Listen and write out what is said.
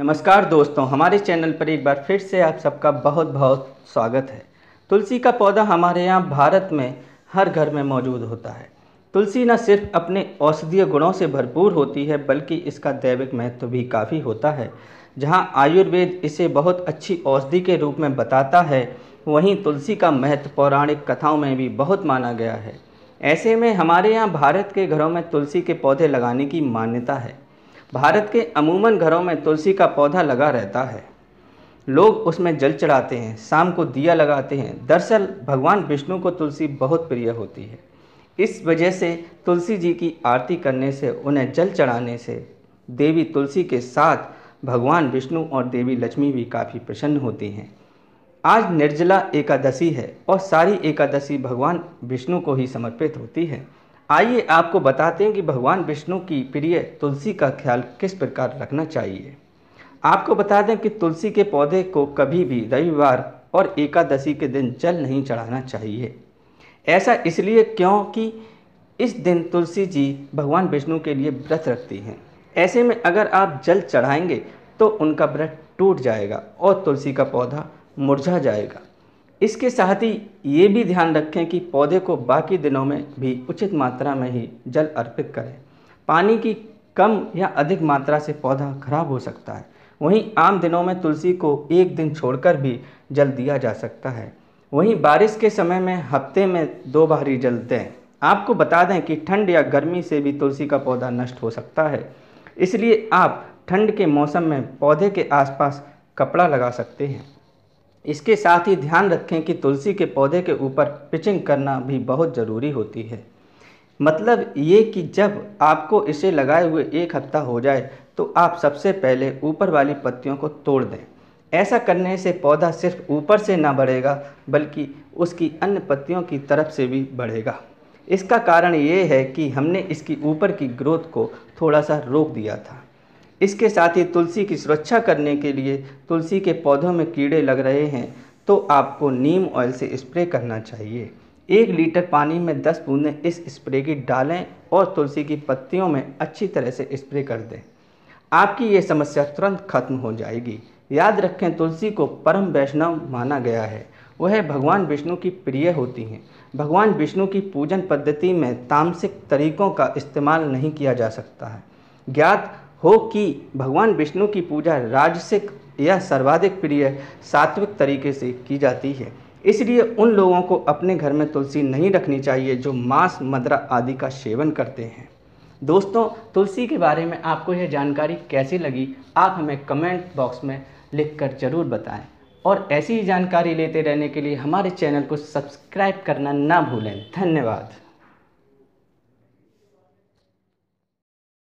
नमस्कार दोस्तों, हमारे चैनल पर एक बार फिर से आप सबका बहुत बहुत स्वागत है। तुलसी का पौधा हमारे यहाँ भारत में हर घर में मौजूद होता है। तुलसी न सिर्फ अपने औषधीय गुणों से भरपूर होती है बल्कि इसका दैविक महत्व भी काफ़ी होता है। जहाँ आयुर्वेद इसे बहुत अच्छी औषधि के रूप में बताता है, वहीं तुलसी का महत्व पौराणिक कथाओं में भी बहुत माना गया है। ऐसे में हमारे यहाँ भारत के घरों में तुलसी के पौधे लगाने की मान्यता है। भारत के अमूमन घरों में तुलसी का पौधा लगा रहता है। लोग उसमें जल चढ़ाते हैं, शाम को दिया लगाते हैं। दरअसल भगवान विष्णु को तुलसी बहुत प्रिय होती है। इस वजह से तुलसी जी की आरती करने से, उन्हें जल चढ़ाने से देवी तुलसी के साथ भगवान विष्णु और देवी लक्ष्मी भी काफ़ी प्रसन्न होती हैं। आज निर्जला एकादशी है और सारी एकादशी भगवान विष्णु को ही समर्पित होती है। आइए आपको बताते हैं कि भगवान विष्णु की प्रिय तुलसी का ख्याल किस प्रकार रखना चाहिए। आपको बता दें कि तुलसी के पौधे को कभी भी रविवार और एकादशी के दिन जल नहीं चढ़ाना चाहिए। ऐसा इसलिए क्योंकि इस दिन तुलसी जी भगवान विष्णु के लिए व्रत रखती हैं। ऐसे में अगर आप जल चढ़ाएंगे तो उनका व्रत टूट जाएगा और तुलसी का पौधा मुरझा जाएगा। इसके साथ ही ये भी ध्यान रखें कि पौधे को बाकी दिनों में भी उचित मात्रा में ही जल अर्पित करें। पानी की कम या अधिक मात्रा से पौधा खराब हो सकता है। वहीं आम दिनों में तुलसी को एक दिन छोड़कर भी जल दिया जा सकता है। वहीं बारिश के समय में हफ्ते में 2 बार ही जल दें। आपको बता दें कि ठंड या गर्मी से भी तुलसी का पौधा नष्ट हो सकता है, इसलिए आप ठंड के मौसम में पौधे के आसपास कपड़ा लगा सकते हैं। इसके साथ ही ध्यान रखें कि तुलसी के पौधे के ऊपर पिचिंग करना भी बहुत ज़रूरी होती है। मतलब ये कि जब आपको इसे लगाए हुए 1 हफ्ता हो जाए तो आप सबसे पहले ऊपर वाली पत्तियों को तोड़ दें। ऐसा करने से पौधा सिर्फ ऊपर से ना बढ़ेगा बल्कि उसकी अन्य पत्तियों की तरफ से भी बढ़ेगा। इसका कारण ये है कि हमने इसकी ऊपर की ग्रोथ को थोड़ा सा रोक दिया था। इसके साथ ही तुलसी की सुरक्षा करने के लिए तुलसी के पौधों में कीड़े लग रहे हैं तो आपको नीम ऑयल से स्प्रे करना चाहिए। 1 लीटर पानी में 10 बूंदें इस स्प्रे की डालें और तुलसी की पत्तियों में अच्छी तरह से स्प्रे कर दें। आपकी ये समस्या तुरंत खत्म हो जाएगी। याद रखें, तुलसी को परम वैष्णव माना गया है। वह भगवान विष्णु की प्रिय होती हैं। भगवान विष्णु की पूजन पद्धति में तामसिक तरीकों का इस्तेमाल नहीं किया जा सकता है। ज्ञात हो कि भगवान विष्णु की पूजा राजसिक या सर्वाधिक प्रिय सात्विक तरीके से की जाती है। इसलिए उन लोगों को अपने घर में तुलसी नहीं रखनी चाहिए जो मांस, मदिरा आदि का सेवन करते हैं। दोस्तों, तुलसी के बारे में आपको यह जानकारी कैसी लगी, आप हमें कमेंट बॉक्स में लिखकर ज़रूर बताएं। और ऐसी ही जानकारी लेते रहने के लिए हमारे चैनल को सब्सक्राइब करना ना भूलें। धन्यवाद।